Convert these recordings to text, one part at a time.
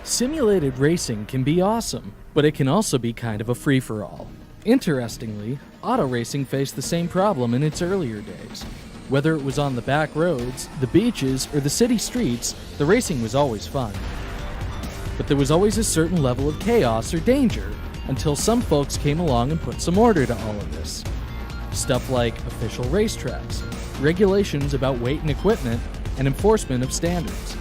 Simulated racing can be awesome, but it can also be kind of a free-for-all. Interestingly, auto racing faced the same problem in its earlier days. Whether it was on the back roads, the beaches, or the city streets, the racing was always fun. But there was always a certain level of chaos or danger, until some folks came along and put some order to all of this. Stuff like official racetracks, regulations about weight and equipment, and enforcement of standards.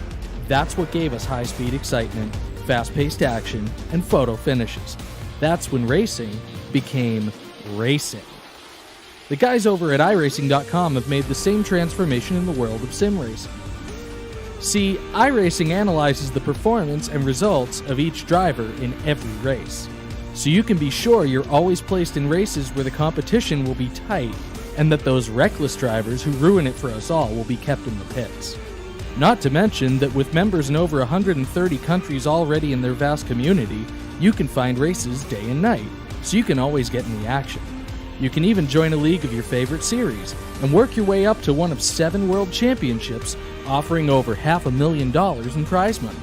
That's what gave us high-speed excitement, fast-paced action, and photo finishes. That's when racing became racing. The guys over at iRacing.com have made the same transformation in the world of sim racing. See, iRacing analyzes the performance and results of each driver in every race, so you can be sure you're always placed in races where the competition will be tight, and that those reckless drivers who ruin it for us all will be kept in the pits. Not to mention that with members in over 130 countries already in their vast community, you can find races day and night, so you can always get in the action. You can even join a league of your favorite series, and work your way up to one of 7 world championships, offering over $500,000 in prize money.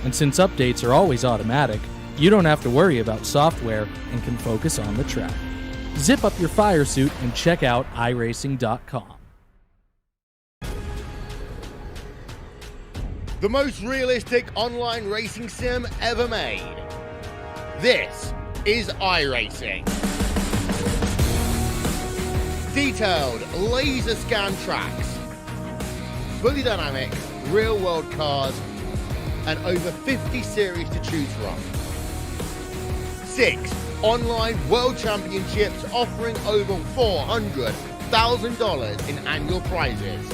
And since updates are always automatic, you don't have to worry about software and can focus on the track. Zip up your fire suit and check out iRacing.com. The most realistic online racing sim ever made. This is iRacing. Detailed laser scan tracks, fully dynamic, real world cars, and over 50 series to choose from. 6 online world championships offering over $400,000 in annual prizes.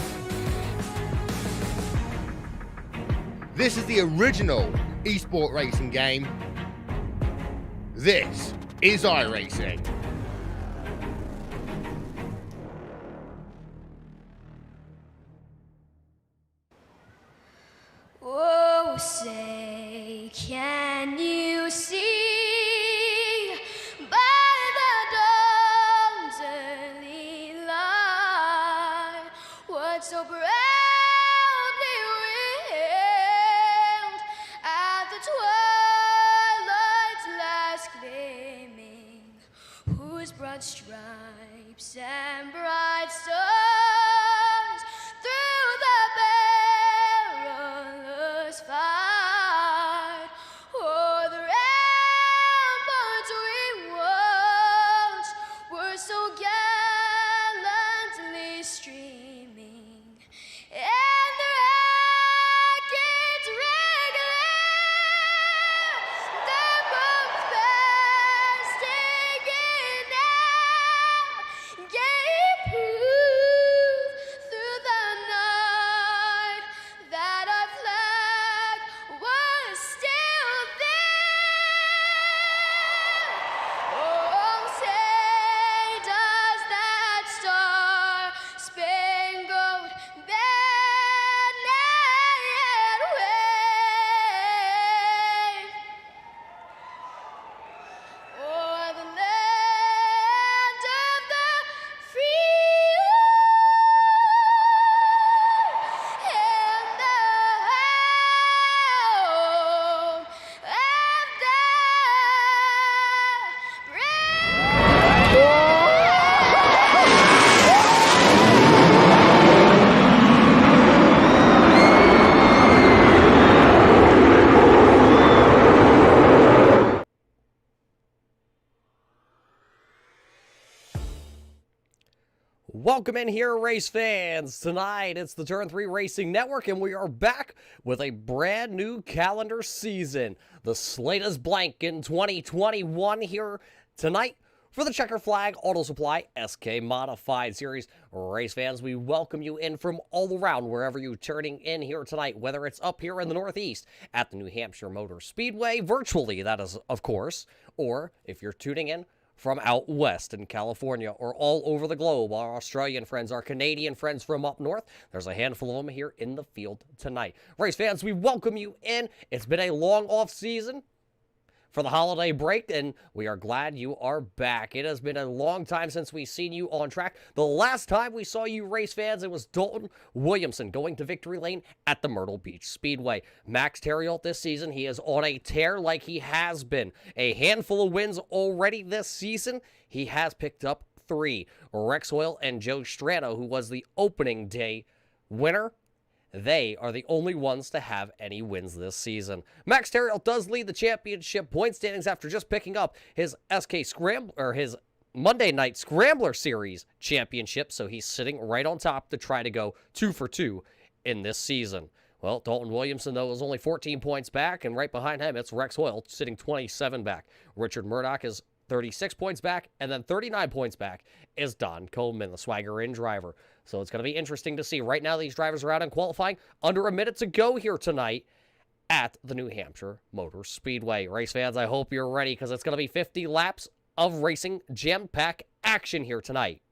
This is the original esport racing game. This is iRacing. Oh, say, can you see by the dawn's early light what so proudly wailed at the twilight's last gleaming, whose broad stripes and bright stars through the perilous fight o'er the ramparts we watched were so gallantly streaming, and the rackets regular, the boats bursting in air, gave proof through the night that our flag was still there. Oh, say does that star-spangled banner yet wave o'er the land of the free and the home of the Welcome in here, race fans. Tonight, it's the Turn 3 Racing Network, and we are back with a brand new calendar season. The slate is blank in 2021 here tonight for the Checker Flag Auto Supply SK Modified Series. Race fans, we welcome you in from all around, wherever you're turning in here tonight, whether it's up here in the Northeast at the New Hampshire Motor Speedway, virtually, that is, of course, or if you're tuning in from out west in California or all over the globe, our Australian friends, our Canadian friends from up north. There's a handful of them here in the field tonight. Race fans, we welcome you in. It's been a long off season, for the holiday break, and we are glad you are back. It has been a long time since we've seen you on track. The last time we saw you, race fans, it was Dalton Williamson going to victory lane at the Myrtle Beach Speedway. Max Terriot this season, he is on a tear like he has been. A handful of wins already this season. He has picked up 3. Rex Hoyle and Joe Strano, who was the opening day winner, they are the only ones to have any wins this season. Max Terriot does lead the championship point standings after just picking up his his Monday Night Scrambler Series championship, so he's sitting right on top to try to go 2 for 2 in this season. Well, Dalton Williamson, though, is only 14 points back, and right behind him, it's Rex Hoyle sitting 27 back. Richard Murdoch is 36 points back, and then 39 points back is Don Coleman, the Swagger Inn driver. So it's going to be interesting to see. Right now, these drivers are out in qualifying. Under a minute to go here tonight at the New Hampshire Motor Speedway. Race fans, I hope you're ready, because it's going to be 50 laps of racing jam-pack action here tonight.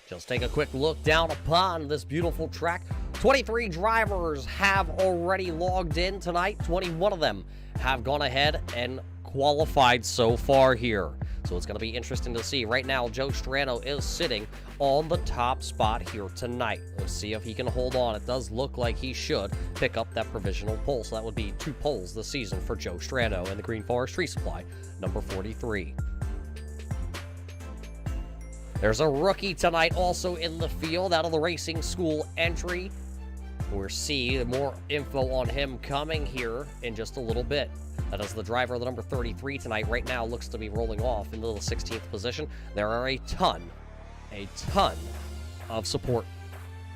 Just take a quick look down upon this beautiful track. 23 drivers have already logged in tonight. 21 of them have gone ahead and qualified so far here. So it's going to be interesting to see. Right now, Joe Strano is sitting on the top spot here tonight. Let's see if he can hold on. It does look like he should pick up that provisional pole. So that would be 2 poles this season for Joe Strano and the Green Forest Tree Supply, number 43. There's a rookie tonight also in the field out of the racing school entry. We'll see more info on him coming here in just a little bit. That is the driver of the number 33 tonight. Right now looks to be rolling off into the 16th position. There are a ton of support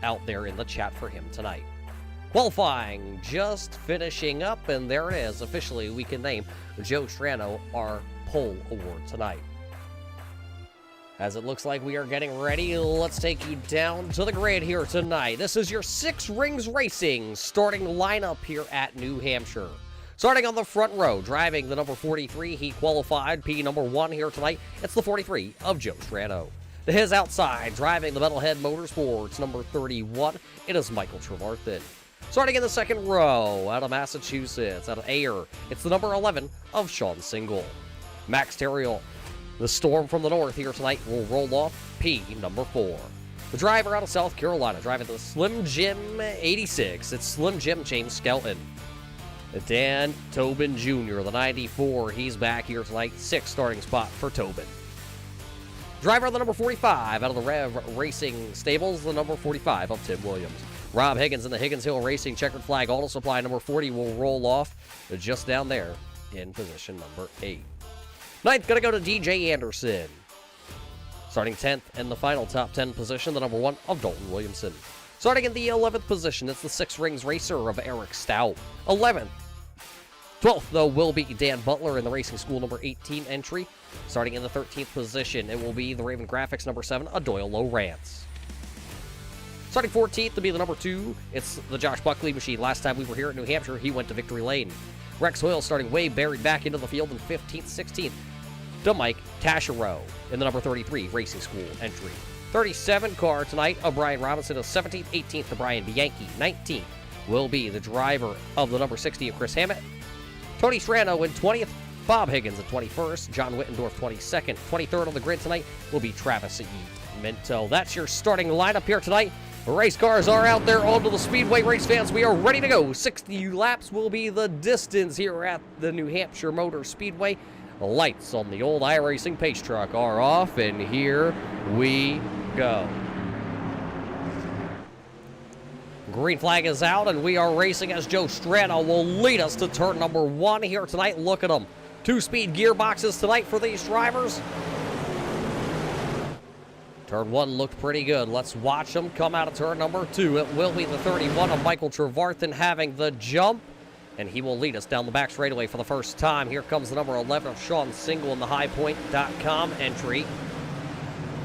out there in the chat for him tonight. Qualifying just finishing up, and there it is. Officially, we can name Joe Strano our pole award tonight. As it looks like we are getting ready, let's take you down to the grid here tonight. This is your Six Rings Racing starting lineup here at New Hampshire. Starting on the front row, driving the number 43, he qualified P number 1 here tonight. It's the 43 of Joe Strano. To his outside, driving the Metalhead Motorsports number 31, it is Michael Trevarthen. Starting in the second row, out of Massachusetts, out of Ayer, it's the number 11 of Sean Single. Max Terriot. The Storm from the north here tonight will roll off P number 4. The driver out of South Carolina, driving the Slim Jim 86. It's Slim Jim James Skelton. Dan Tobin Jr., the 94. He's back here tonight. 6th starting spot for Tobin. Driver of the number 45 out of the Rev Racing Stables, the number 45 of Tim Williams. Rob Higgins in the Higgins Hill Racing Checkered Flag Auto Supply number 40 will roll off just down there in position number 8. 9th, going to go to DJ Anderson. Starting 10th in the final top 10 position, the number 1 of Dalton Williamson. Starting in the 11th position, it's the Six Rings Racer of Eric Stout. 11th. 12th, though, will be Dan Butler in the Racing School number 18 entry. Starting in the 13th position, it will be the Raven Graphics number 7, a Doyle Lowrance. Starting 14th to be the number 2, it's the Josh Buckley machine. Last time we were here at New Hampshire, he went to victory lane. Rex Hoyle starting way buried back into the field in 15th, 16th. To Mike Taschereau in the number 33 Racing School entry. 37 car tonight of Brian Robinson is 17th, 18th to Brian Bianchi. 19th will be the driver of the number 60 of Chris Hammett. Tony Strano in 20th, Bob Higgins at 21st, John Wittendorf 22nd. 23rd on the grid tonight will be Travis Minto. That's your starting lineup here tonight. The race cars are out there onto the speedway. Race fans, we are ready to go. 60 laps will be the distance here at the New Hampshire Motor Speedway. The lights on the old iRacing pace truck are off, and here we go. Green flag is out, and we are racing as Joe Strano will lead us to turn number 1 here tonight. Look at them. 2-speed gearboxes tonight for these drivers. Turn 1 looked pretty good. Let's watch them come out of turn number 2. It will be the 31 of Michael Trevarthen having the jump, and he will lead us down the back straightaway for the first time. Here comes the number 11 of Sean Single in the highpoint.com entry.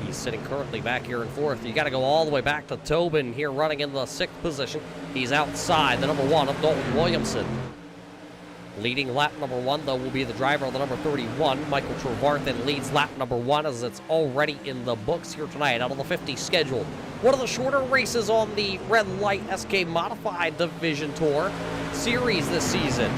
He's sitting currently back here in 4th. You got to go all the way back to Tobin here running in the 6th position. He's outside the number 1 of Dalton Williamson. Leading lap number 1, though, will be the driver of the number 31. Michael Trevarthen leads lap number 1 as it's already in the books here tonight out of the 50 schedule. One of the shorter races on the Red Light SK Modified Division Tour. series this season.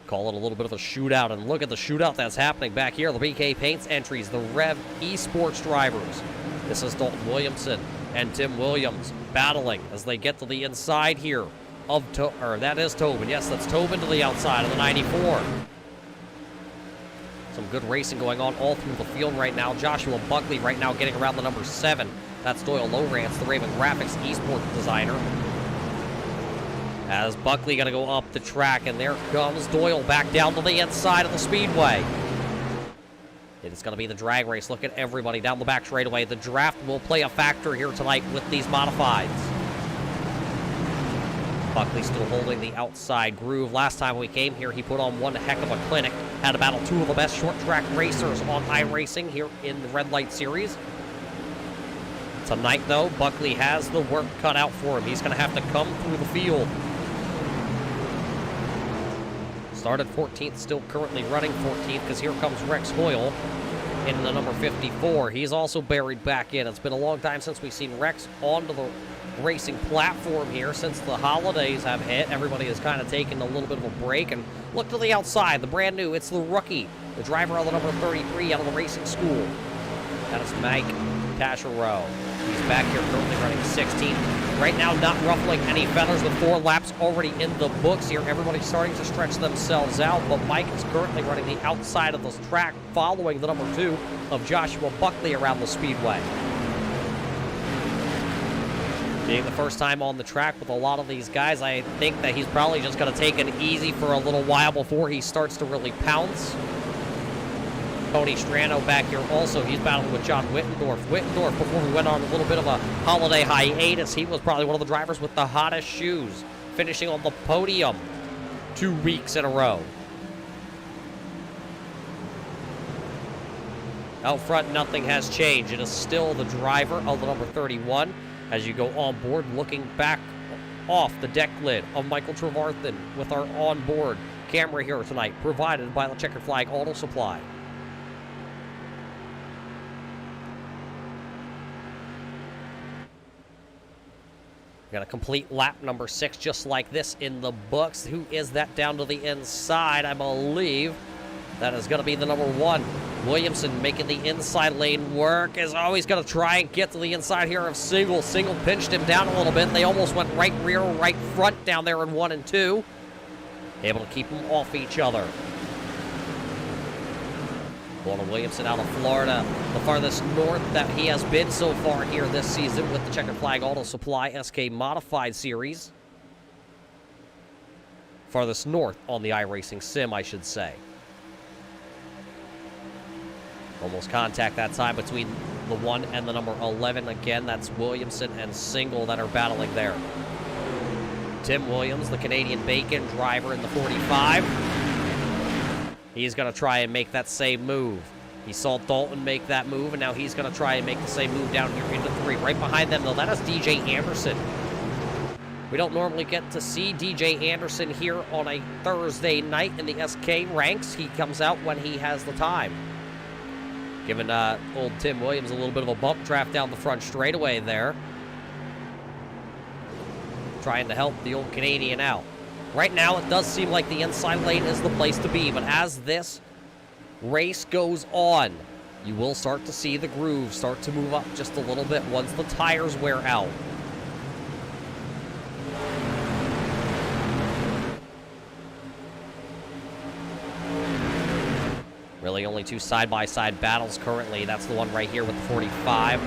Call it a little bit of a shootout, and look at the shootout that's happening back here. The BK Paints entries, the Rev Esports drivers. This is Dalton Williamson and Tim Williams battling as they get to the inside here of that is Tobin. Yes, that's Tobin to the outside of the 94. Some good racing going on all through the field right now. Joshua Buckley right now getting around the number 7. That's Doyle Lowrance, the Raven Graphics esports designer. As Buckley going to go up the track, and there comes Doyle back down to the inside of the speedway. It is going to be the drag race. Look at everybody down the back straightaway. The draft will play a factor here tonight with these modifieds. Buckley still holding the outside groove. Last time we came here, he put on one heck of a clinic. Had to battle 2 of the best short track racers on iRacing here in the Red Light Series. Tonight, though, Buckley has the work cut out for him. He's going to have to come through the field. Started 14th, still currently running 14th, because here comes Rex Hoyle in the number 54. He's also buried back in. It's been a long time since we've seen Rex onto the racing platform here since the holidays have hit. Everybody has kind of taken a little bit of a break, and look to the outside, the brand new, it's the rookie, the driver of the number 33 out of the racing school. That is Mike Taschereau. He's back here currently running 16th. Right now, not ruffling any feathers with 4 laps already in the books here. Everybody's starting to stretch themselves out, but Mike is currently running the outside of this track, following the number 2 of Joshua Buckley around the speedway. Being the first time on the track with a lot of these guys, I think that he's probably just going to take it easy for a little while before he starts to really pounce. Tony Strano back here also. He's battling with John Wittendorf. Wittendorf, before we went on a little bit of a holiday hiatus, he was probably one of the drivers with the hottest shoes, finishing on the podium 2 weeks in a row. Out front, nothing has changed. It is still the driver of the number 31. As you go on board, looking back off the deck lid of Michael Trevarthen with our onboard camera here tonight, provided by the Checkered Flag Auto Supply. Got a complete lap number 6 just like this in the books. Who is that down to the inside? I believe that is going to be the number 1. Williamson making the inside lane work. Is always going to try and get to the inside here of Single. Single pinched him down a little bit. They almost went right rear, right front down there in 1 and 2. Able to keep them off each other. Walter Williamson out of Florida, the farthest north that he has been so far here this season with the Checkered Flag Auto Supply SK Modified Series. Farthest north on the iRacing Sim, I should say. Almost contact that time between the 1 and the number 11. Again, that's Williamson and Single that are battling there. Tim Williams, the Canadian Bacon driver in the 45. He's going to try and make that same move. He saw Dalton make that move, and now he's going to try and make the same move down here into 3. Right behind them, though, that is DJ Anderson. We don't normally get to see DJ Anderson here on a Thursday night in the SK ranks. He comes out when he has the time. Giving old Tim Williams a little bit of a bump draft down the front straightaway there. Trying to help the old Canadian out. Right now, it does seem like the inside lane is the place to be, but as this race goes on, you will start to see the groove start to move up just a little bit once the tires wear out. Really only 2 side-by-side battles currently. That's the one right here with the 45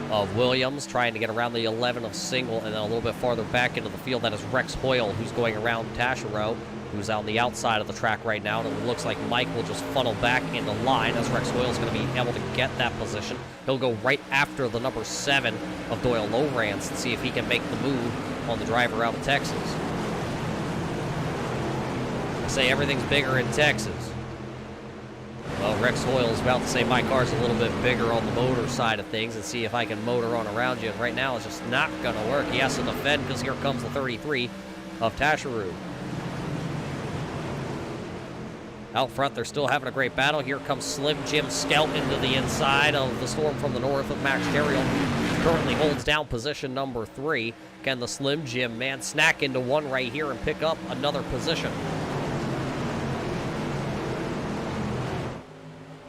of Williams, trying to get around the 11 of Single, and then a little bit farther back into the field, that is Rex Hoyle, who's going around Taschereau, who's on the outside of the track right now, and it looks like Mike will just funnel back into line as Rex Hoyle's going to be able to get that position. He'll go right after the number 7 of Doyle Lowrance and see if he can make the move on the driver out of Texas. I say everything's bigger in Texas. Well, Rex Hoyle's about to say my car's a little bit bigger on the motor side of things and see if I can motor on around you. And right now, it's just not going to work. He has to defend because here comes the 33 of Taschereau. Out front, they're still having a great battle. Here comes Slim Jim Scout into the inside of the Storm from the north of Max Terriel. Currently holds down position number 3. Can the Slim Jim man snack into one right here and pick up another position?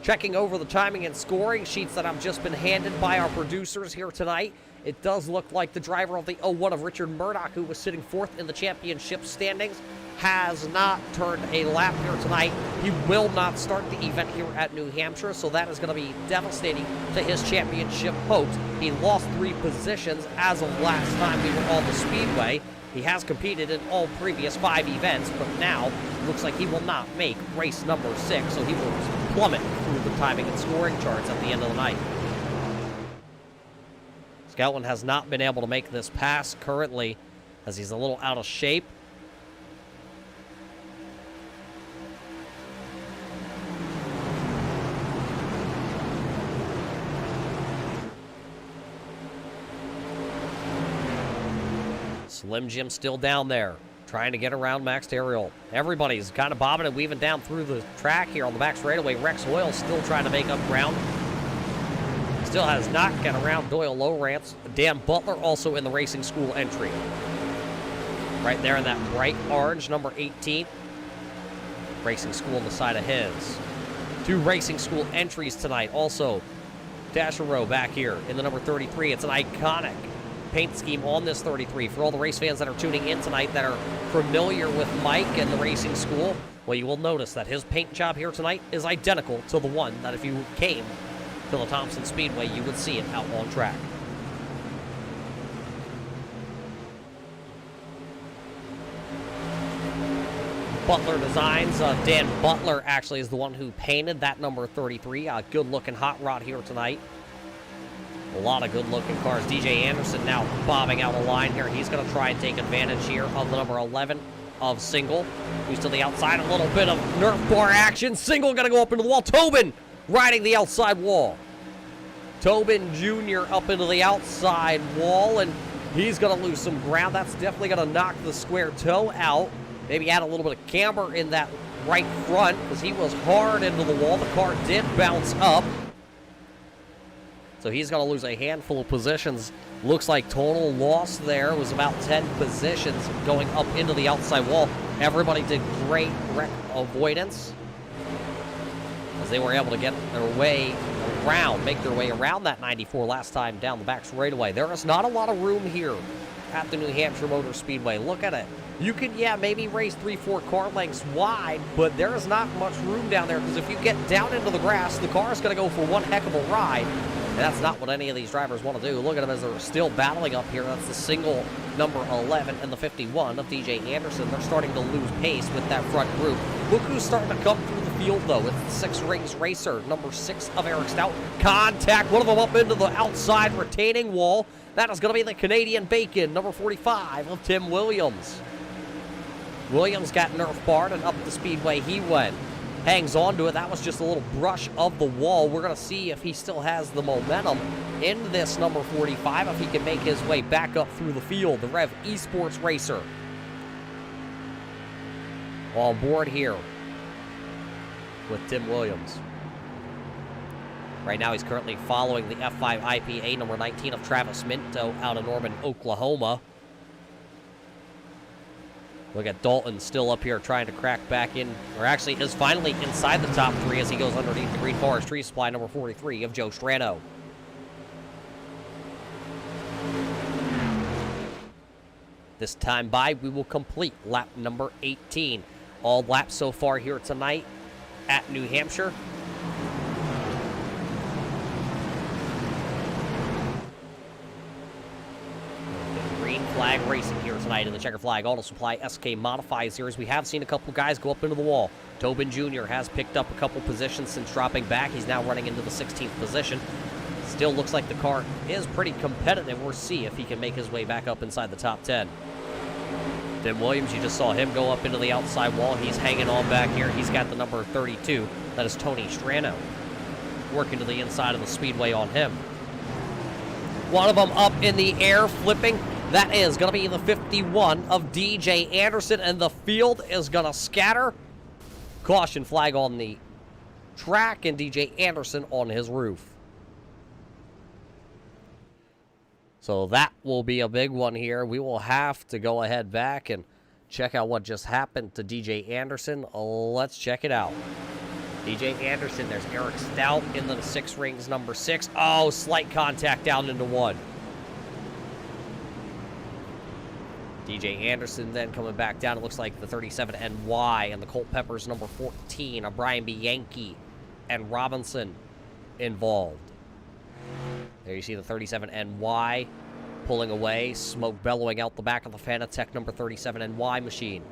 Checking over the timing and scoring sheets that I've just been handed by our producers here tonight. It does look like the driver of the 01 of Richard Murdoch, who was sitting 4th in the championship standings, has not turned a lap here tonight. He will not start the event here at New Hampshire, so that is going to be devastating to his championship hopes. He lost 3 positions as of last time we were on the Speedway. He has competed in all previous 5 events, but now looks like he will not make race number 6, so he will plummet through the timing and scoring charts at the end of the night. Scoutland has not been able to make this pass currently, as he's a little out of shape. Slim Jim still down there, trying to get around Max Terriel. Everybody's kind of bobbing and weaving down through the track here on the back straightaway. Rex Hoyle still trying to make up ground. Still has not got around Doyle Lowrance. Dan Butler also in the racing school entry. Right there in that bright orange, number 18. Racing school on the side of his. 2 racing school entries tonight. Also, Dasher Row back here in the number 33. It's an iconic paint scheme on this 33. For all the race fans that are tuning in tonight that are familiar with Mike and the racing school, well, you will notice that his paint job here tonight is identical to the one that if you came to the Thompson Speedway, you would see it out on track. Butler Designs, Dan Butler actually is the one who painted that number 33. Good looking hot rod here tonight. A lot of good-looking cars. DJ Anderson now bobbing out a line here. He's going to try and take advantage here of the number 11 of Single, who's to the outside. A little bit of Nerf bar action. Single going to go up into the wall. Tobin riding the outside wall. Tobin Jr. up into the outside wall, and he's going to lose some ground. That's definitely going to knock the square toe out. Maybe add a little bit of camber in that right front, because he was hard into the wall. The car did bounce up. So he's going to lose a handful of positions. Looks like total loss there was about 10 positions going up into the outside wall. Everybody did great wreck avoidance, as they were able to get their way around, make their way around that 94 last time down the back straightaway. There is not a lot of room here at the New Hampshire Motor Speedway. Look at it. You could, maybe race 3-4 car lengths wide, but there is not much room down there, because if you get down into the grass, the car is going to go for one heck of a ride. And that's not what any of these drivers want to do. Look at them as they're still battling up here. That's the single number 11 and the 51 of DJ Anderson. They're starting to lose pace with that front group. Look who's starting to come through the field, though. It's the 6 Rings Racer, number 6 of Eric Stout. Contact, one of them up into the outside retaining wall. That is going to be the Canadian Bacon, number 45 of Tim Williams. Williams got Nerf barred, and up the speedway he went. Hangs on to it. That was just a little brush of the wall. We're going to see if he still has the momentum in this number 45, if he can make his way back up through the field. The Rev Esports Racer on board here with Tim Williams. Right now he's currently following the F5 IPA number 19 of Travis Minto out of Norman, Oklahoma. Look at Dalton still up here trying to crack back in, or actually is finally inside the top 3 as he goes underneath the Green Forest Tree Supply number 43 of Joe Strano. This time by, we will complete lap number 18. All laps so far here tonight at New Hampshire. Flag racing here tonight in the Checkered Flag Auto Supply SK Modified Series. We have seen a couple guys go up into the wall. Tobin Jr. has picked up a couple positions since dropping back. He's now running into the 16th position. Still looks like the car is pretty competitive. We'll see if he can make his way back up inside the top 10. Tim Williams, you just saw him go up into the outside wall. He's hanging on back here. He's got the number 32. That is Tony Strano working to the inside of the speedway on him. One of them up in the air, flipping. That is going to be the 51 of DJ Anderson, and the field is going to scatter. caution flag on the track and DJ Anderson on his roof. So that will be a big one here. We will have to go ahead back and check out what just happened to DJ Anderson. Let's check it out. DJ Anderson, there's Eric Stout into the 6 rings, number 6. Oh, slight contact down into 1. DJ Anderson then coming back down. It looks like the 37 NY and the Colt Peppers number 14 of Brian Bianchi and Robinson involved. There you see the 37 NY pulling away, smoke bellowing out the back of the Fanatec number 37 NY machine.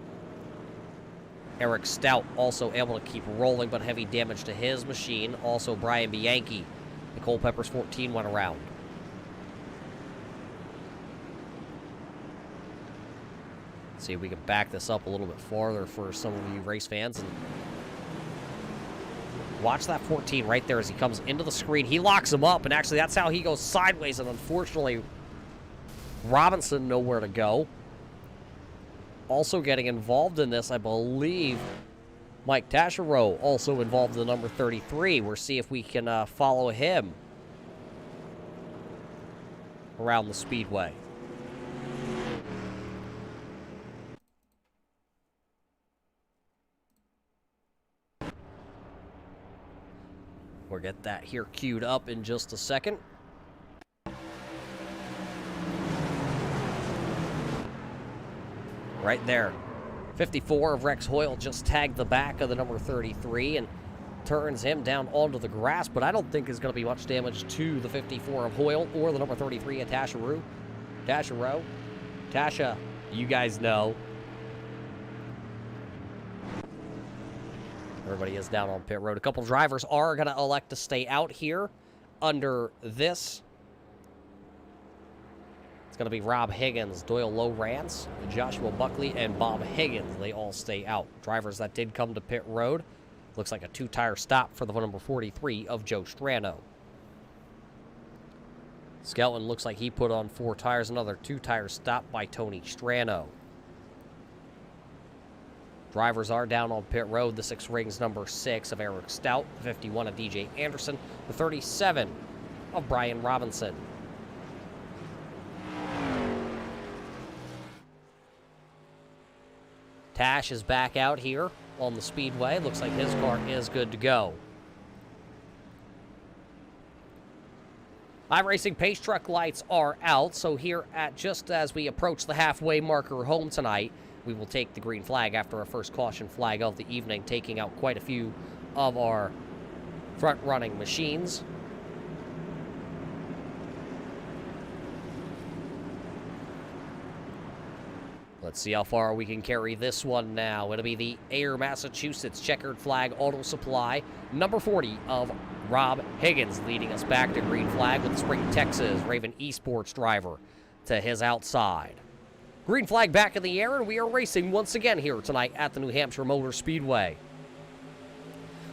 Eric Stout also able to keep rolling, but heavy damage to his machine. Also Brian Bianchi. The Colt Peppers 14 went around. Let's see if we can back this up a little bit farther for some of you race fans. And watch that 14 right there as he comes into the screen. He locks him up, and actually that's how he goes sideways, and unfortunately Robinson nowhere to go. Also getting involved in this, I believe, Mike Taschereau also involved in the number 33. We'll see if we can follow him around the speedway. We'll get that here queued up in just a second. Right there. 54 of Rex Hoyle just tagged the back of the number 33 and turns him down onto the grass, but I don't think there's going to be much damage to the 54 of Hoyle or the number 33 of Taschereau. Tasha, you guys know. Everybody is down on pit road. A couple drivers are going to elect to stay out here under this. It's going to be Rob Higgins, Doyle Lowrance, Joshua Buckley, and Bob Higgins. They all stay out. Drivers that did come to pit road. Looks like a 2-tire stop for the number 43 of Joe Strano. Skelton looks like he put on 4 tires. Another 2-tire stop by Tony Strano. Drivers are down on pit road. The 6 rings, number 6 of Eric Stout, the 51 of DJ Anderson, the 37 of Brian Robinson. Tash is back out here on the speedway. Looks like his car is good to go. iRacing pace truck lights are out, so here at just as we approach the halfway marker home tonight, we will take the green flag after our first caution flag of the evening, taking out quite a few of our front-running machines. Let's see how far we can carry this one now. It'll be the Air Massachusetts Checkered Flag Auto Supply, number 40 of Rob Higgins, leading us back to green flag with the Spring Texas Raven Esports driver to his outside. Green flag back in the air, and we are racing once again here tonight at the New Hampshire Motor Speedway.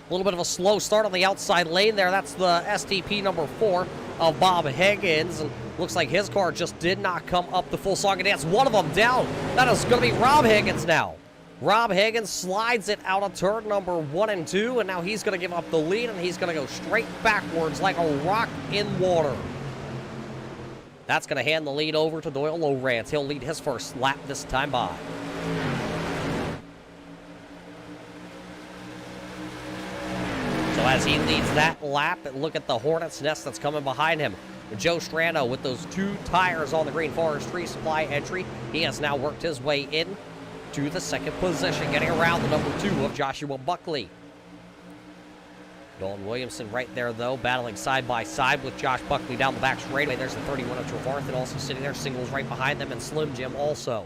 A little bit of a slow start on the outside lane there. That's the STP number 4 of Bob Higgins, and looks like his car just did not come up the full song and dance. One of them down. That is going to be Rob Higgins now. Rob Higgins slides it out of turn number 1 and 2, and now he's going to give up the lead, and he's going to go straight backwards like a rock in water. That's going to hand the lead over to Doyle Lowrance. He'll lead his first lap this time by. So as he leads that lap, look at the Hornet's Nest that's coming behind him. Joe Strano with those 2 tires on the green forestry supply entry. He has now worked his way in to the second position, getting around the number 2 of Joshua Buckley. Dalton Williamson right there, though, battling side by side with Josh Buckley down the back straightaway. There's the 31 of Trevarthen also sitting there, singles right behind them, and Slim Jim also.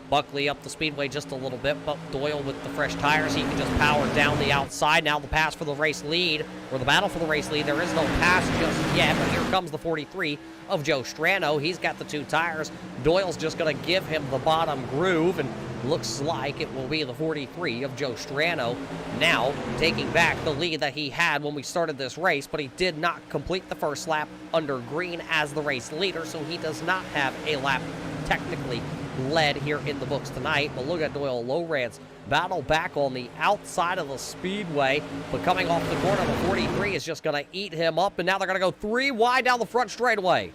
Buckley up the speedway just a little bit, but Doyle with the fresh tires, he can just power down the outside. Now the pass for the race lead, or the battle for the race lead. There is no pass just yet, but here comes the 43 of Joe Strano. He's got the 2 tires. Doyle's just going to give him the bottom groove, and Looks like it will be the 43 of Joe Strano, now taking back the lead that he had when we started this race, but he did not complete the first lap under green as the race leader, so he does not have a lap technically led here in the books tonight. But look at Doyle Lowrance battle back on the outside of the speedway, but coming off the corner, the 43 is just going to eat him up, and now they're going to go 3 wide down the front straightaway.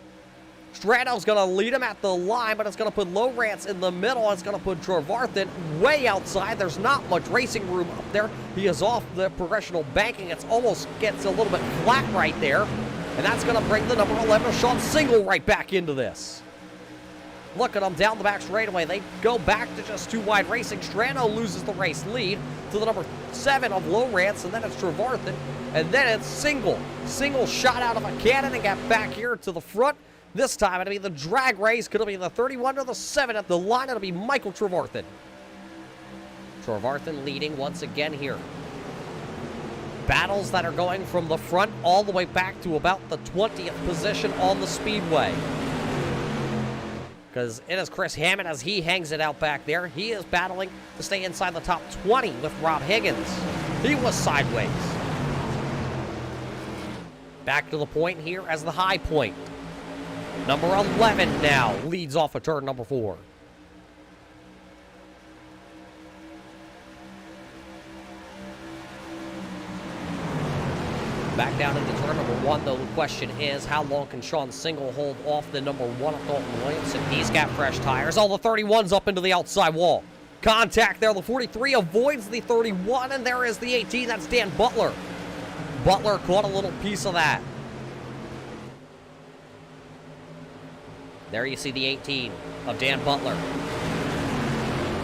Strano's going to lead him at the line, but it's going to put Lowrance in the middle. It's going to put Trevarthen way outside. There's not much racing room up there. He is off the progressional banking. It almost gets a little bit flat right there, and that's going to bring the number 11 Sean Single right back into this. Look at them down the back straightaway. They go back to just 2 wide racing. Strano loses the race lead to the number 7 of Lowrance, and then it's Trevarthen, and then it's Single. Single shot out of a cannon and got back here to the front. This time it'll be the drag race. Could it be the 31 or the 7 at the line? It'll be Michael Trevarthen. Trevarthen leading once again here. Battles that are going from the front all the way back to about the 20th position on the speedway. Because it is Chris Hammond as he hangs it out back there. He is battling to stay inside the top 20 with Rob Higgins. He was sideways. Back to the point here as the high point. Number 11 now leads off of turn number 4. Back down into turn number 1, though, the question is, how long can Sean Single hold off the number 1 of Dalton Williamson? He's got fresh tires. All the 31's up into the outside wall. Contact there. The 43 avoids the 31, and there is the 18. That's Dan Butler. Butler caught a little piece of that. There you see the 18 of Dan Butler.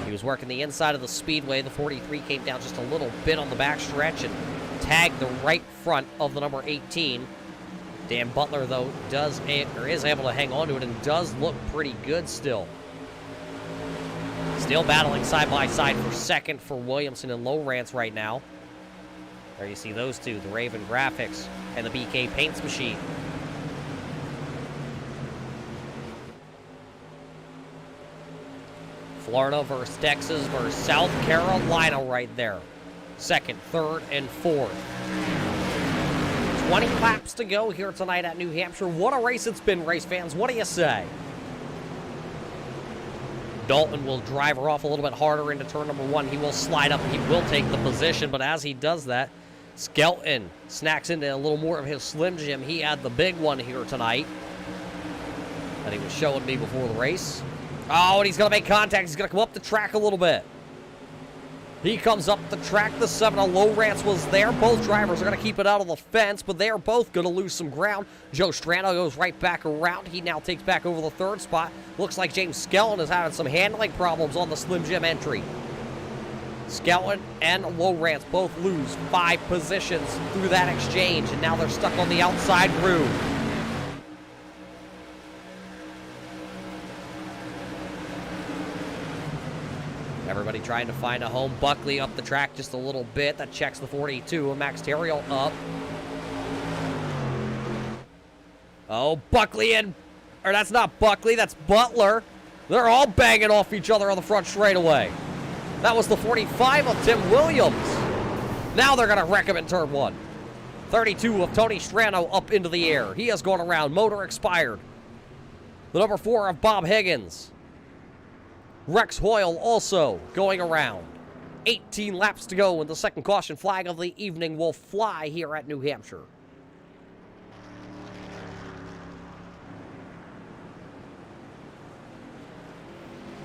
He was working the inside of the speedway. The 43 came down just a little bit on the back stretch and tagged the right front of the number 18. Dan Butler, though, is able to hang on to it and does look pretty good still. Still battling side by side for second for Williamson and Lowrance right now. There you see those two, the Raven Graphics and the BK Paints machine. Florida versus Texas versus South Carolina right there. Second, third, and fourth. 20 laps to go here tonight at New Hampshire. What a race it's been, race fans. What do you say? Dalton will drive her off a little bit harder into turn number 1. He will slide up. He will take the position, but as he does that, Skelton snacks into a little more of his Slim Jim. He had the big one here tonight that he was showing me before the race. Oh, and he's going to make contact. He's going to come up the track a little bit. He comes up the track. The 7 of Lowrance was there. Both drivers are going to keep it out of the fence, but they are both going to lose some ground. Joe Strano goes right back around. He now takes back over the 3rd spot. Looks like James Skelton is having some handling problems on the Slim Jim entry. Skelton and Lowrance both lose 5 positions through that exchange, and now they're stuck on the outside groove. Everybody trying to find a home. Buckley up the track just a little bit. That checks the 42. Max Terriel up. Oh, Buckley and... Or that's not Buckley, that's Butler. They're all banging off each other on the front straightaway. That was the 45 of Tim Williams. Now they're going to wreck him in turn 1. 32 of Tony Strano up into the air. He has gone around. Motor expired. The number 4 of Bob Higgins. Rex Hoyle also going around. 18 laps to go, and the second caution flag of the evening will fly here at New Hampshire.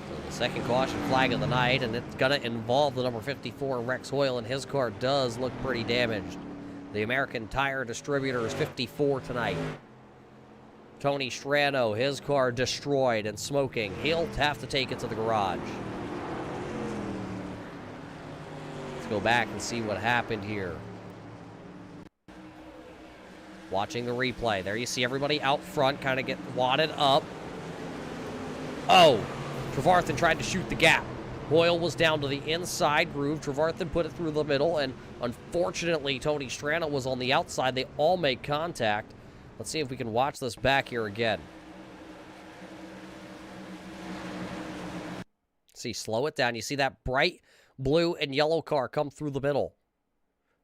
So the second caution flag of the night, and it's going to involve the number 54, Rex Hoyle, and his car does look pretty damaged. The American Tire Distributor is 54 tonight. Tony Strano, his car destroyed and smoking. He'll have to take it to the garage. Let's go back and see what happened here. Watching the replay. There you see everybody out front kind of get wadded up. Oh, Trevarthen tried to shoot the gap. Hoyle was down to the inside groove. Trevarthen put it through the middle, and unfortunately, Tony Strano was on the outside. They all make contact. Let's see if we can watch this back here again. See, slow it down. You see that bright blue and yellow car come through the middle.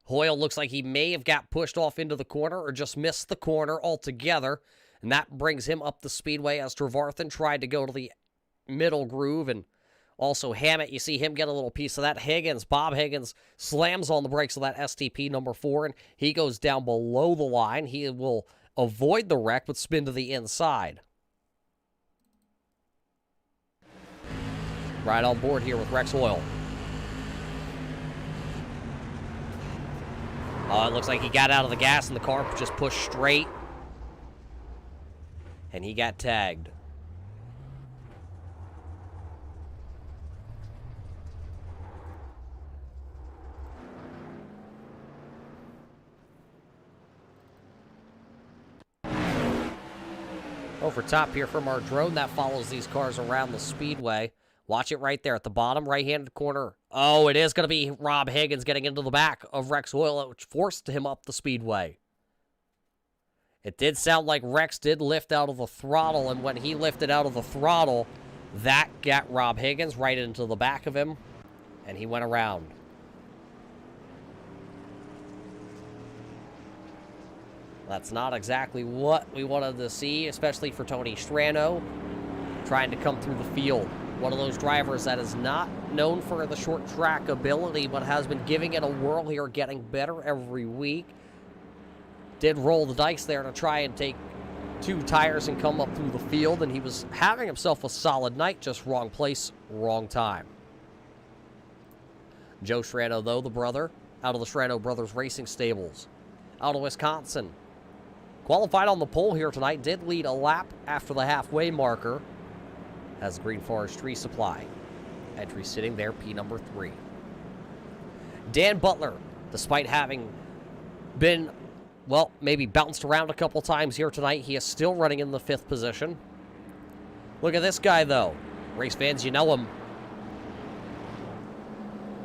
Hoyle looks like he may have got pushed off into the corner or just missed the corner altogether. And that brings him up the speedway as Trevarthen tried to go to the middle groove. And also Hammett, you see him get a little piece of that. Bob Higgins slams on the brakes of that STP number 4. And he goes down below the line. He will avoid the wreck but spin to the inside. Right on board here with Rex Hoyle. Oh, it looks like he got out of the gas and the car just pushed straight. And he got tagged. Over top here from our drone, that follows these cars around the speedway. Watch it right there at the bottom right-handed corner. Oh, it is going to be Rob Higgins getting into the back of Rex Hoyle, which forced him up the speedway. It did sound like Rex did lift out of the throttle, and when he lifted out of the throttle, that got Rob Higgins right into the back of him, and he went around. That's not exactly what we wanted to see, especially for Tony Strano, trying to come through the field. One of those drivers that is not known for the short track ability, but has been giving it a whirl here, getting better every week. Did roll the dice there to try and take 2 tires and come up through the field, and he was having himself a solid night, just wrong place, wrong time. Joe Strano, though, the brother, out of the Strano Brothers Racing Stables, out of Wisconsin. Qualified on the pole here tonight, did lead a lap after the halfway marker, has Green Forest Tree Supply. Entry sitting there, P number 3. Dan Butler, despite having been, well, maybe bounced around a couple times here tonight, he is still running in the 5th position. Look at this guy, though. Race fans, you know him.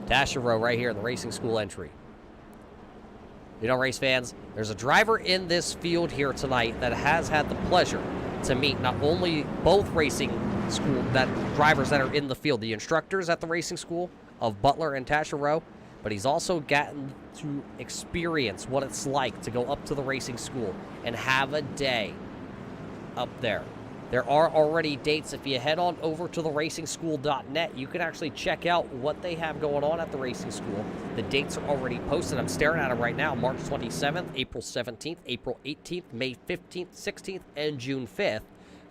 Taschereau right here in the racing school entry. You know, race fans, there's a driver in this field here tonight that has had the pleasure to meet not only both racing school drivers that are in the field, the instructors at the racing school of Butler and Taschereau, but he's also gotten to experience what it's like to go up to the racing school and have a day up there. There are already dates. If you head on over to theracingschool.net, you can actually check out what they have going on at the racing school. The dates are already posted. I'm staring at them right now. March 27th, April 17th, April 18th, May 15th, 16th, and June 5th.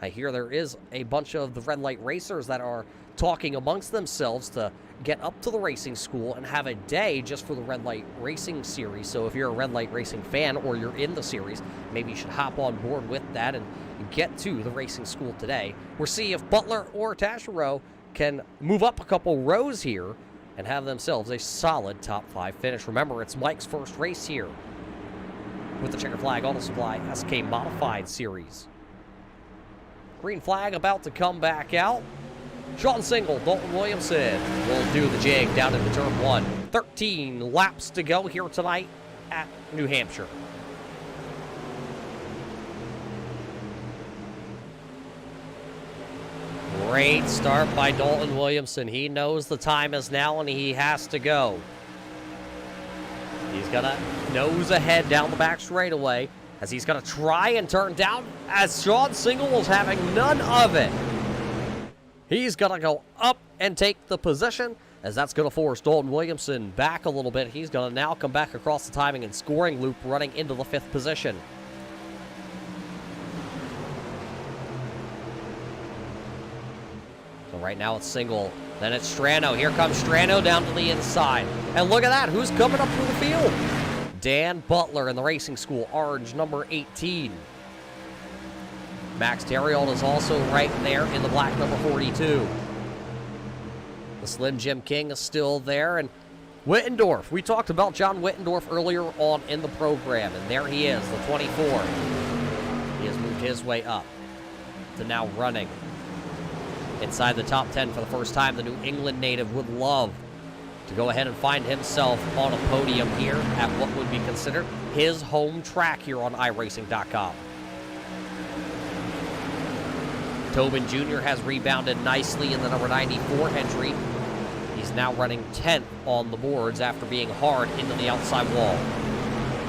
I hear there is a bunch of the red light racers that are talking amongst themselves to get up to the racing school and have a day just for the red light racing series. So if you're a red light racing fan or you're in the series, maybe you should hop on board with that and get to the racing school today. We'll see if Butler or Taschereau can move up a couple rows here and have themselves a solid top 5 finish. Remember, it's Mike's first race here with the Checkered Flag Auto Supply SK Modified Series. Green flag about to come back out. Sean Single, Dalton Williamson will do the jig down into turn 1. 13 laps to go here tonight at New Hampshire. Great start by Dalton Williamson. He knows the time is now and he has to go. He's going to nose ahead down the back straightaway as he's going to try and turn down as Sean Single was having none of it. He's going to go up and take the position as that's going to force Dalton Williamson back a little bit. He's going to now come back across the timing and scoring loop running into the 5th position. So right now it's Single, then it's Strano. Here comes Strano down to the inside. And look at that, who's coming up through the field? Dan Butler in the racing school, orange number 18. Max Terriol is also right there in the black number 42. The Slim Jim King is still there, and Wittendorf. We talked about John Wittendorf earlier on in the program, and there he is, the 24. He has moved his way up to now running inside the top 10 for the first time. The New England native would love to go ahead and find himself on a podium here at what would be considered his home track here on iRacing.com. Tobin Jr. has rebounded nicely in the number 94 entry. He's now running 10th on the boards after being hard into the outside wall.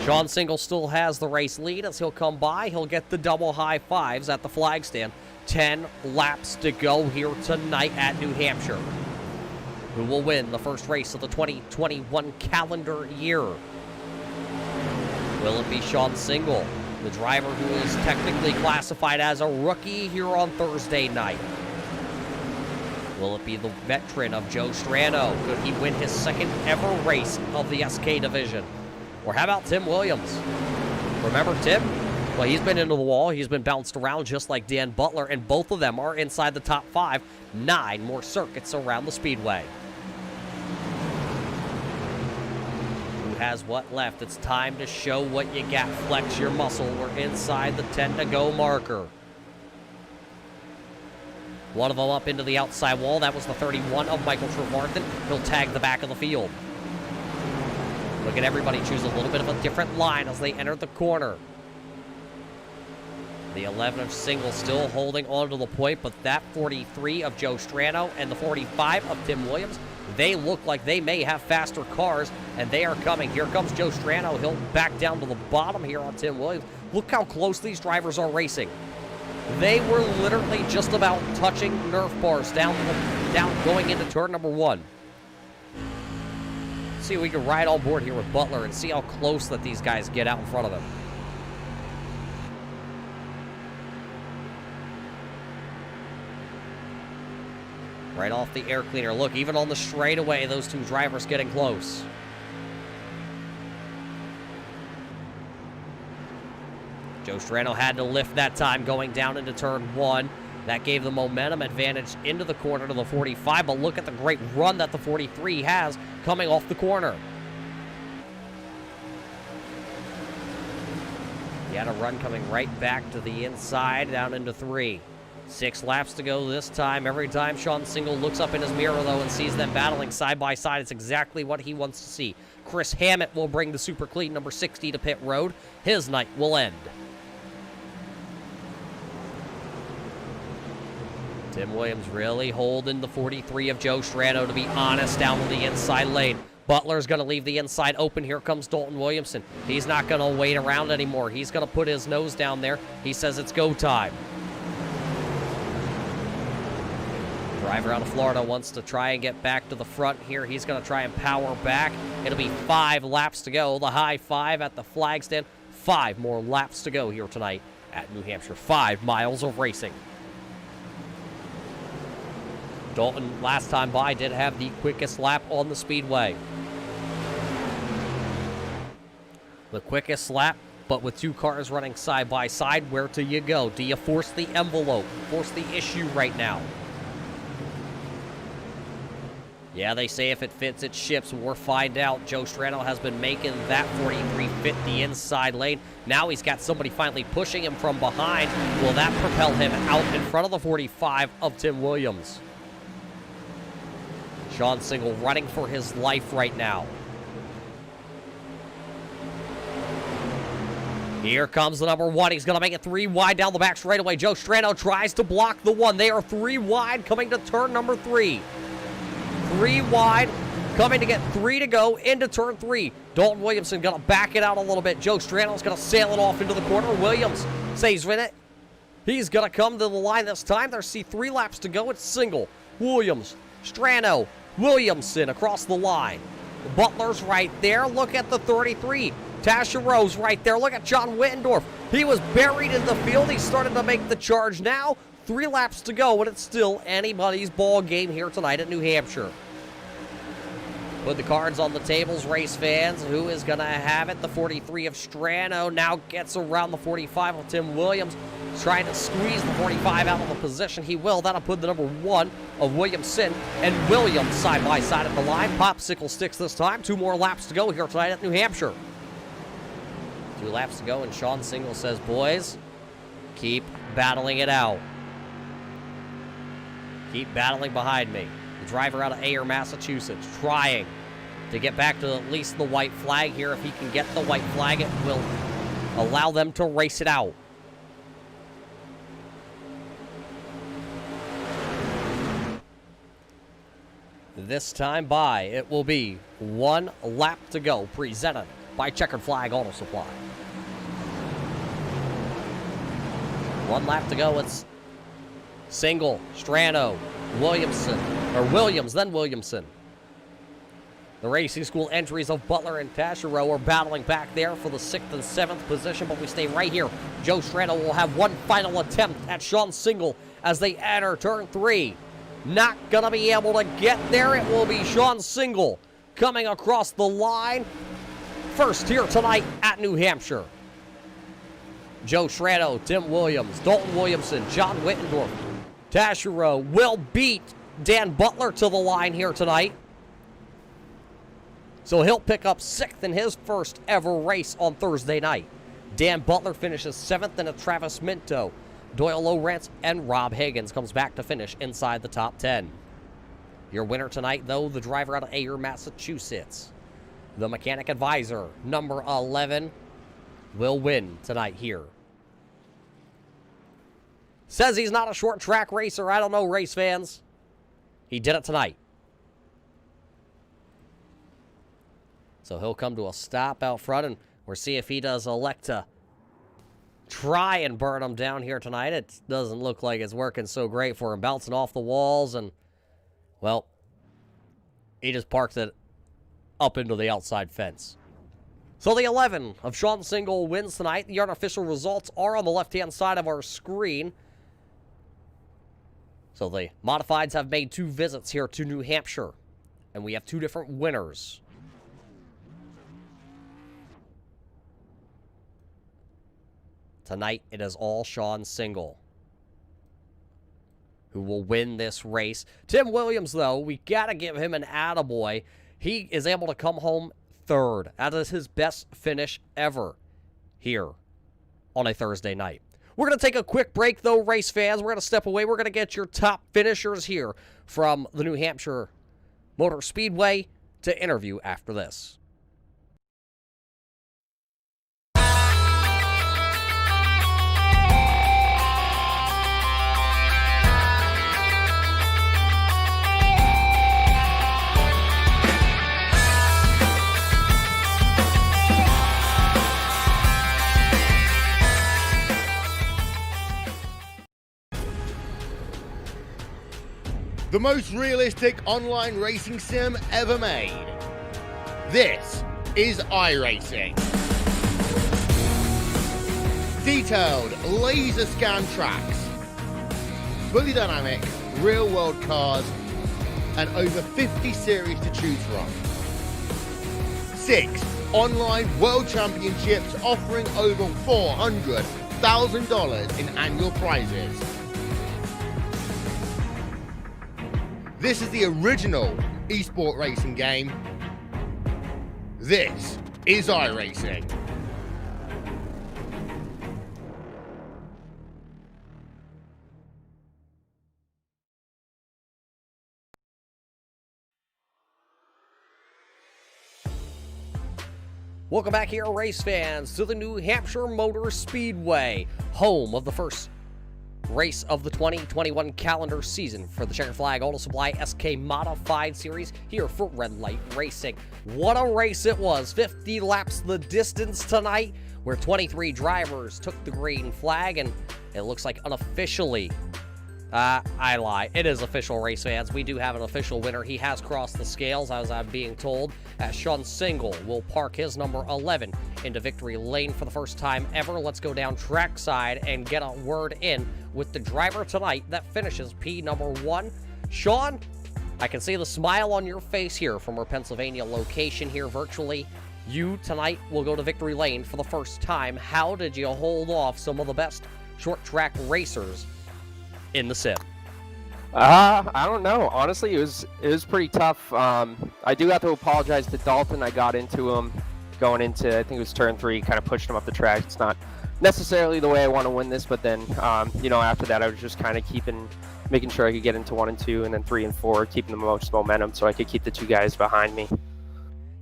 Sean Single still has the race lead as he'll come by. He'll get the double high fives at the flag stand. 10 laps to go here tonight at New Hampshire. Who will win the first race of the 2021 calendar year? Will it be Sean Single, the driver who is technically classified as a rookie here on Thursday night? Will it be the veteran of Joe Strano? Could he win his second ever race of the SK division? Or how about Tim Williams? Remember Tim? Well, he's been into the wall. He's been bounced around just like Dan Butler, and both of them are inside the top 5. 9 more circuits around the speedway. Who has what left? It's time to show what you got. Flex your muscle. We're inside the 10 to go marker. One of them up into the outside wall. That was the 31 of Michael Trevarthen. He'll tag the back of the field. Look at everybody choose a little bit of a different line as they enter the corner. The 11 of Single still holding on to the point, but that 43 of Joe Strano and the 45 of Tim Williams, they look like they may have faster cars, and they are coming. Here comes Joe Strano. He'll back down to the bottom here on Tim Williams. Look how close these drivers are racing. They were literally just about touching Nerf bars down going into turn number 1. See if we can ride on board here with Butler and see how close that these guys get out in front of them. Right off the air cleaner. Look, even on the straightaway, those two drivers getting close. Joe Strano had to lift that time going down into turn 1. That gave the momentum advantage into the corner to the 45, but look at the great run that the 43 has coming off the corner. He had a run coming right back to the inside, down into 3. 6 laps to go this time. Every time Sean Single looks up in his mirror, though, and sees them battling side by side, it's exactly what he wants to see. Chris Hammett will bring the Super Clean number 60 to pit road. His night will end. Tim Williams really holding the 43 of Joe Strano, to be honest, down on the inside lane. Butler's going to leave the inside open. Here comes Dalton Williamson. He's not going to wait around anymore. He's going to put his nose down there. He says it's go time. Driver out of Florida wants to try and get back to the front here. He's going to try and power back. It'll be 5 laps to go. The high 5 at the flag stand. 5 more laps to go here tonight at New Hampshire. 5 miles of racing. Dalton, last time by, did have the quickest lap on the speedway. The quickest lap, but with 2 cars running side by side, where do you go? Do you force the envelope? Force the issue right now? Yeah, they say if it fits, it ships. We'll find out. Joe Strano has been making that 43 fit the inside lane. Now he's got somebody finally pushing him from behind. Will that propel him out in front of the 45 of Tim Williams? Sean Single running for his life right now. Here comes the number 1. He's going to make it 3 wide down the back straightaway. Joe Strano tries to block the 1. They are 3 wide coming to turn number 3. 3 wide, coming to get 3 to go into turn 3. Dalton Williamson going to back it out a little bit. Joe Strano's going to sail it off into the corner. Williams stays with it. He's going to come to the line this time. There's 3 laps to go. It's Single, Williams, Strano, Williamson across the line. Butler's right there. Look at the 33. Tasha Rose right there. Look at John Wittendorf. He was buried in the field. He started to make the charge now. 3 laps to go, and it's still anybody's ball game here tonight at New Hampshire. Put the cards on the tables, race fans. Who is going to have it? The 43 of Strano now gets around the 45 of Tim Williams, trying to squeeze the 45 out of the position. He will. That'll put the number 1 of Williamson and Williams side by side at the line. Popsicle sticks this time. 2 more laps to go here tonight at New Hampshire. 2 laps to go, and Sean Single says, boys, keep battling it out. Keep battling behind me. The driver out of Ayer, Massachusetts, trying to get back to at least the white flag here. If he can get the white flag, it will allow them to race it out. this time by, it will be 1 lap to go, presented by Checkered Flag Auto Supply. 1 lap to go. It's single, Strano, Williamson, or Williams, then Williamson. The racing school entries of Butler and Taschereau are battling back there for the 6th and 7th position, but we stay right here. Joe Strano will have one final attempt at Sean Single as they enter turn 3. Not going to be able to get there. It will be Sean Single coming across the line first here tonight at New Hampshire. Joe Strano, Tim Williams, Dalton Williamson, John Wittendorf, Taschereau will beat Dan Butler to the line here tonight. So he'll pick up 6th in his first ever race on Thursday night. Dan Butler finishes 7th, and Travis Minto, Doyle Lowrance, and Rob Higgins comes back to finish inside the top 10. Your winner tonight, though, the driver out of Ayer, Massachusetts. The mechanic advisor, number 11, will win tonight here. Says he's not a short track racer. I don't know, race fans. He did it tonight. So he'll come to a stop out front, and we'll see if he does elect to try and burn him down here tonight. It doesn't look like it's working so great for him. Bouncing off the walls, and, well, he just parked it up into the outside fence. So the 11 of Sean Single wins tonight. The unofficial results are on the left-hand side of our screen. So the Modifieds have made 2 visits here to New Hampshire, and we have 2 different winners. Tonight, it is all Sean Single who will win this race. Tim Williams, though, we got to give him an attaboy. He is able to come home 3rd. That is his best finish ever here on a Thursday night. We're going to take a quick break, though, race fans. We're going to step away. We're going to get your top finishers here from the New Hampshire Motor Speedway to interview after this. The most realistic online racing sim ever made. This is iRacing. Detailed laser scan tracks, fully dynamic, real world cars, and over 50 series to choose from. 6 online world championships offering over $400,000 in annual prizes. This is the original esport racing game. This is iRacing. Welcome back here, race fans, to the New Hampshire Motor Speedway, home of the first race of the 2021 calendar season for the Checkered Flag Auto Supply SK Modified Series here for Red Light Racing. What a race it was. 50 laps the distance tonight, where 23 drivers took the green flag, and it looks like unofficially, I lie, it is official, race fans. We do have an official winner. He has crossed the scales, as I'm being told, as Sean Single will park his number 11 into victory lane for the first time ever. Let's go down trackside and get a word in with the driver tonight that finishes P number 1. Sean, I can see the smile on your face here from our Pennsylvania location here virtually. You tonight will go to victory lane for the first time. How did you hold off some of the best short track racers in the sim? I don't know. Honestly, it was pretty tough. I do have to apologize to Dalton. I got into him going into, I think it was turn 3, kind of pushed him up the track. It's not necessarily the way I want to win this, but then, after that, I was just kind of making sure I could get into 1 and 2, and then 3 and 4, keeping the most momentum so I could keep the 2 guys behind me.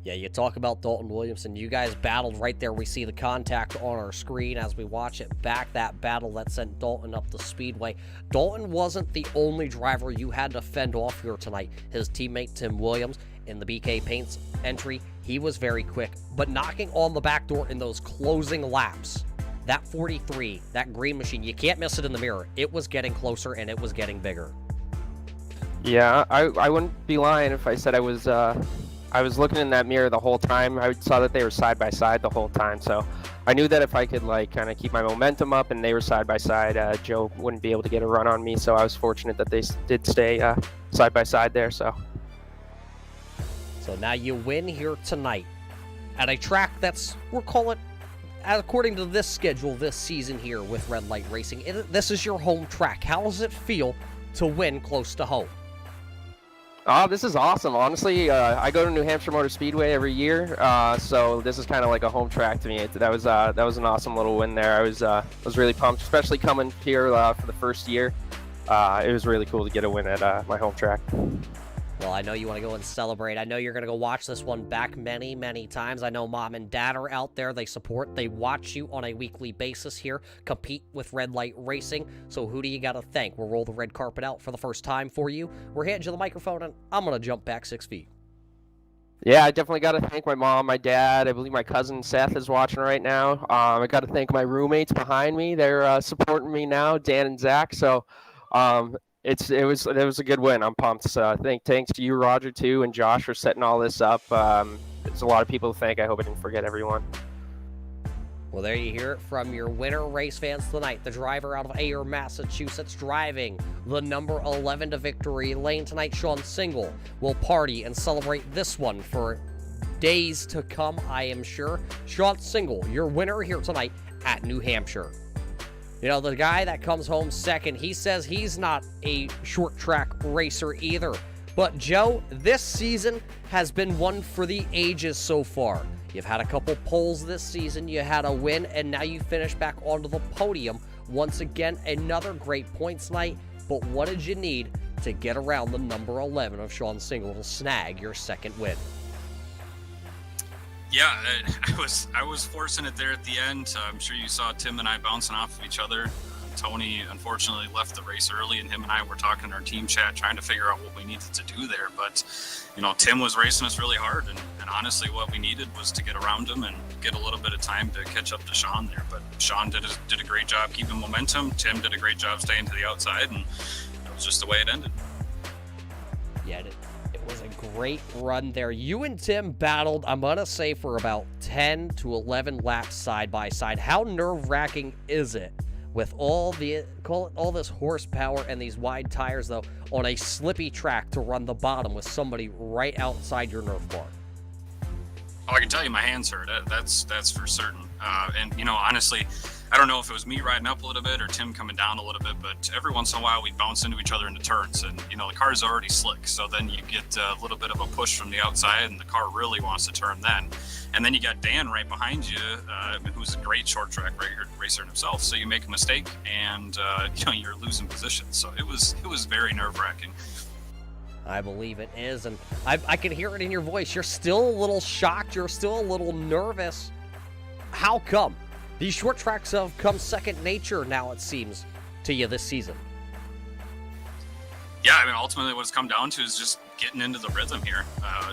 Yeah, you talk about Dalton Williamson. You guys battled right there. We see the contact on our screen as we watch it back. That battle that sent Dalton up the speedway. Dalton wasn't the only driver you had to fend off here tonight. His teammate Tim Williams in the BK Paints entry, he was very quick, but knocking on the back door in those closing laps. That 43, that green machine, you can't miss it in the mirror. It was getting closer and it was getting bigger. Yeah, I wouldn't be lying if I said I was looking in that mirror the whole time. I saw that they were side by side the whole time, so I knew that if I could like kind of keep my momentum up and they were side by side, Joe wouldn't be able to get a run on me. So I was fortunate that they did stay side by side there. So now you win here tonight at a track that's, we'll call it, according to this schedule this season here with Red Light Racing, this is your home track. How does it feel to win close to home? oh, this is awesome. Honestly, I go to New Hampshire Motor Speedway every year, so this is kind of like a home track to me. That was an awesome little win there. I was really pumped, especially coming here for the first year. It was really cool to get a win at my home track. Well, I know you want to go and celebrate. I know you're going to go watch this one back many, many times. I know mom and dad are out there. They support. They watch you on a weekly basis here compete with Red Light Racing. So who do you got to thank? We'll roll the red carpet out for the first time for you. We're handing you the microphone, and I'm going to jump back 6 feet. Yeah, I definitely got to thank my mom, my dad. I believe my cousin Seth is watching right now. I got to thank my roommates behind me. They're supporting me now, Dan and Zach. So it was a good win. I'm pumped. So thanks to you, Roger, too, and Josh for setting all this up. There's a lot of people to thank. I hope I didn't forget everyone. Well, there you hear it from your winner race fans tonight. The driver out of Ayer, Massachusetts, driving the number 11 to victory lane tonight, Sean Single, will party and celebrate this one for days to come, I am sure. Sean Single, your winner here tonight at New Hampshire. You know, the guy that comes home second, he says he's not a short track racer either. But Joe, this season has been one for the ages so far. You've had a couple poles this season, you had a win, and now you finish back onto the podium. Once again, another great points night. But what did you need to get around the number 11 of Sean Single to snag your second win? Yeah, I was forcing it there at the end. I'm sure you saw Tim and I bouncing off of each other. Tony, unfortunately, left the race early, and him and I were talking in our team chat trying to figure out what we needed to do there. But, you know, Tim was racing us really hard, and honestly, what we needed was to get around him and get a little bit of time to catch up to Sean there. But Sean did a great job keeping momentum. Tim did a great job staying to the outside, and that was just the way it ended. Yeah, it was a great run there. You and Tim battled, I'm going to say, for about 10 to 11 laps side by side. How nerve-wracking is it with all this horsepower and these wide tires, though, on a slippy track to run the bottom with somebody right outside your nerve bar? Oh, I can tell you my hands hurt. That's for certain. And, you know, honestly, I don't know if it was me riding up a little bit or Tim coming down a little bit, but every once in a while we'd bounce into each other into turns, and, you know, the car's already slick, so then you get a little bit of a push from the outside, and the car really wants to turn then. And then you got Dan right behind you, who's a great short track racer himself, so you make a mistake, and, you know, you're losing position. So it was very nerve-wracking. I believe it is, and I can hear it in your voice. You're still a little shocked. You're still a little nervous. How come? These short tracks have come second nature now, it seems, to you this season. Yeah, I mean, ultimately what it's come down to is just getting into the rhythm here.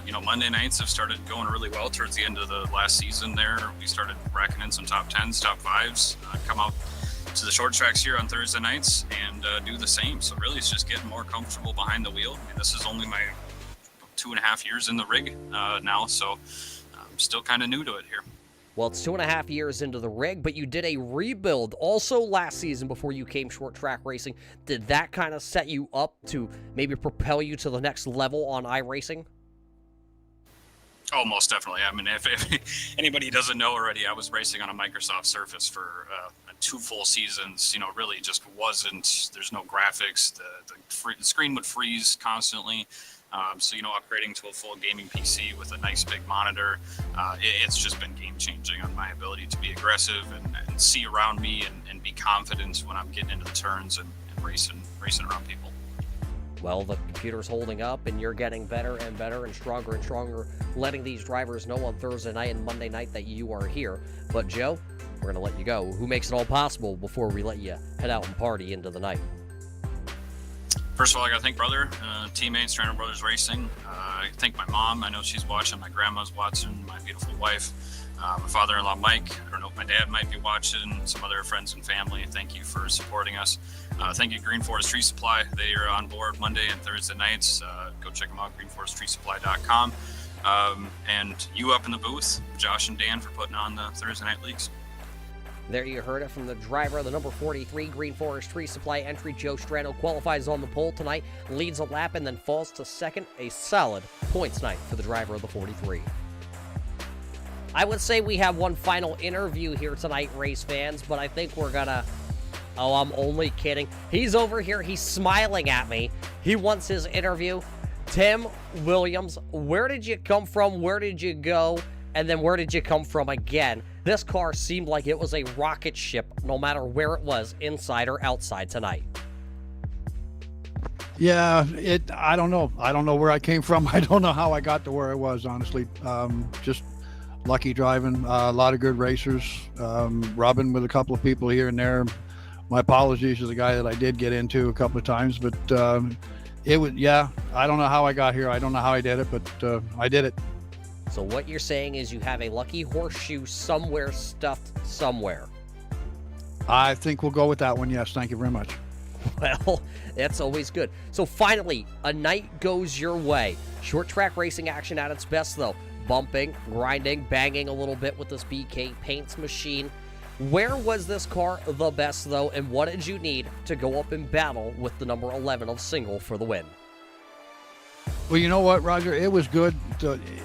You know, Monday nights have started going really well towards the end of the last season there. We started racking in some top 10s, top 5s, come out to the short tracks here on Thursday nights and do the same. So really it's just getting more comfortable behind the wheel. I mean, this is only my 2.5 years in the rig now, so I'm still kind of new to it here. Well, it's 2.5 years into the rig, but you did a rebuild also last season before you came short track racing. Did that kind of set you up to maybe propel you to the next level on iRacing? Oh, most definitely. I mean, if anybody doesn't know already, I was racing on a Microsoft Surface for 2 full seasons. You know, really just wasn't, there's no graphics. The screen would freeze constantly. So, you know, upgrading to a full gaming PC with a nice big monitor, it's just been game-changing on my ability to be aggressive and see around me and be confident when I'm getting into the turns and racing around people. Well, the computer's holding up, and you're getting better and better and stronger, letting these drivers know on Thursday night and Monday night that you are here. But, Joe, we're going to let you go. Who makes it all possible before we let you head out and party into the night? First of all, I got to thank brother, teammates, Trainer Brothers Racing. I thank my mom. I know she's watching. My grandma's watching. My beautiful wife. My father-in-law, Mike. I don't know if my dad might be watching. Some other friends and family. Thank you for supporting us. Thank you, Green Forest Tree Supply. They are on board Monday and Thursday nights. Go check them out, greenforesttreesupply.com. And you up in the booth, Josh and Dan, for putting on the Thursday night leagues. There you heard it from the driver of the number 43 Green Forest Tree Supply entry. Joe Strano qualifies on the pole tonight, leads a lap, and then falls to second. A solid points night for the driver of the 43. I would say we have one final interview here tonight, race fans, but I think we're gonna... Oh, I'm only kidding. He's over here. He's smiling at me. He wants his interview. Tim Williams, where did you come from? Where did you go? And then where did you come from again? This car seemed like it was a rocket ship, no matter where it was, inside or outside tonight. Yeah, I don't know. I don't know where I came from. I don't know how I got to where I was, honestly. Just lucky driving. A lot of good racers. Rubbing with a couple of people here and there. My apologies to the guy that I did get into a couple of times, but it was, yeah, I don't know how I got here. I don't know how I did it, but I did it. So what you're saying is you have a lucky horseshoe somewhere stuffed somewhere. I think we'll go with that one. Yes, thank you very much. Well, that's always good. So finally, a night goes your way. Short track racing action at its best, though. Bumping, grinding, banging a little bit with this BK Paints machine. Where was this car the best, though, and what did you need to go up in battle with the number 11 of Single for the win? Well, you know what, Roger? It was good.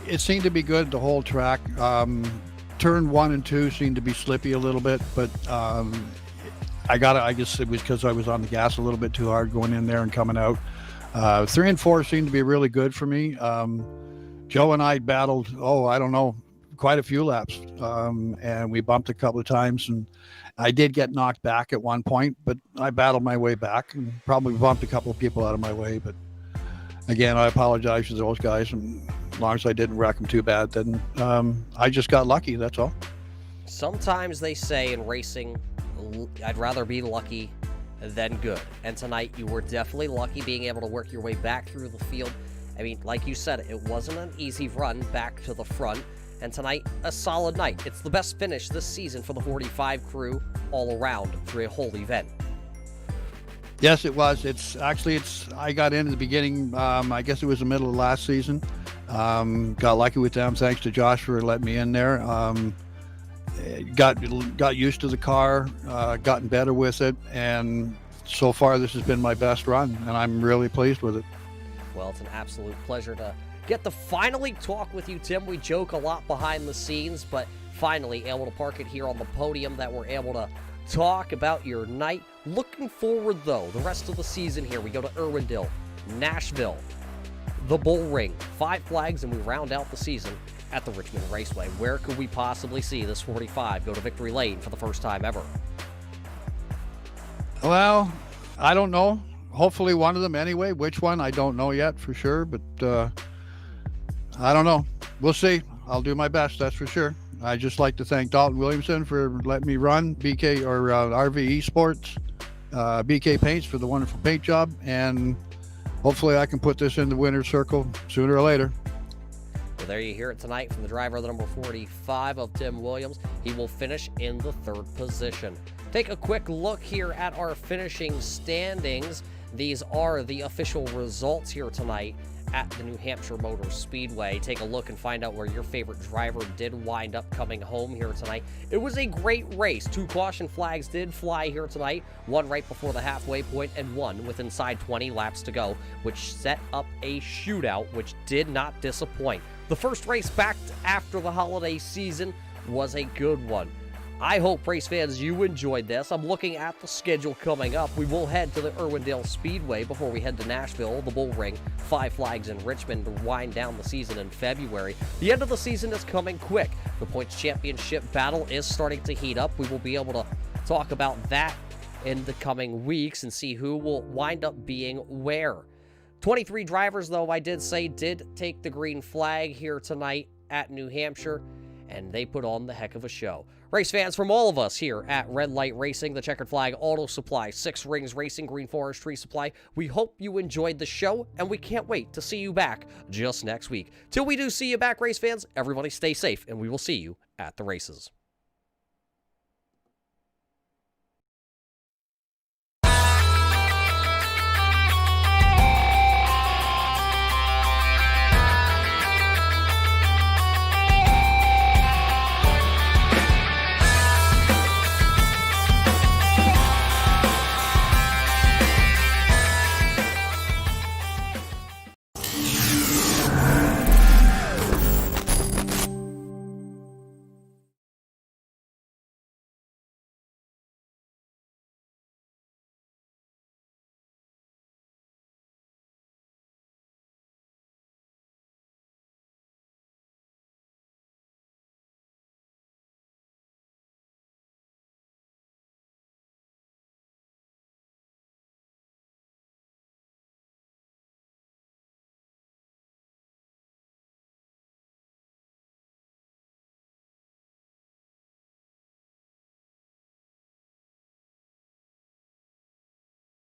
It seemed to be good the whole track. Turn 1 and 2 seemed to be slippy a little bit, but I guess it was because I was on the gas a little bit too hard going in there and coming out. 3 and 4 seemed to be really good for me. Joe and I battled, I don't know, quite a few laps, and we bumped a couple of times, and I did get knocked back at one point, but I battled my way back and probably bumped a couple of people out of my way. But again, I apologize to those guys, and as long as I didn't wreck them too bad, then I just got lucky, that's all. Sometimes they say in racing, I'd rather be lucky than good. And tonight you were definitely lucky being able to work your way back through the field. I mean, like you said, it wasn't an easy run back to the front. And tonight, a solid night. It's the best finish this season for the 45 crew all around for a whole event. Yes, it was. I got in at the beginning, I guess it was the middle of last season. Got lucky with them, thanks to Josh for letting me in there. Got used to the car, gotten better with it, and so far this has been my best run, and I'm really pleased with it. Well, it's an absolute pleasure to get to finally talk with you, Tim. We joke a lot behind the scenes, but finally able to park it here on the podium that we're able to talk about your night. Looking forward, though, the rest of the season here. We go to Irwindale, Nashville, the Bull Ring, 5 Flags, and we round out the season at the Richmond Raceway. Where could we possibly see this 45 go to victory lane for the first time ever? Well, I don't know. Hopefully one of them anyway. Which one, I don't know yet for sure, but I don't know. We'll see. I'll do my best, that's for sure. I'd just like to thank Dalton Williamson for letting me run BK or RVE Sports, BK Paints for the wonderful paint job, and hopefully I can put this in the winner's circle sooner or later. Well, there you hear it tonight from the driver of the number 45 of Tim Williams. He will finish in the 3rd position. Take a quick look here at our finishing standings. These are the official results here tonight at the New Hampshire Motor Speedway. Take a look and find out where your favorite driver did wind up coming home here tonight. It was a great race. 2 caution flags did fly here tonight, one right before the halfway point and one with inside 20 laps to go, which set up a shootout which did not disappoint. The first race back after the holiday season was a good one. I hope, race fans, you enjoyed this. I'm looking at the schedule coming up. We will head to the Irwindale Speedway before we head to Nashville, the Bull Ring, 5 Flags in Richmond to wind down the season in February. The end of the season is coming quick. The points championship battle is starting to heat up. We will be able to talk about that in the coming weeks and see who will wind up being where. 23 drivers, though, I did say, did take the green flag here tonight at New Hampshire, and they put on the heck of a show. Race fans, from all of us here at Red Light Racing, the Checkered Flag Auto Supply, Six Rings Racing, Green Forest Tree Supply, we hope you enjoyed the show, and we can't wait to see you back just next week. Till we do see you back, race fans, everybody stay safe, and we will see you at the races.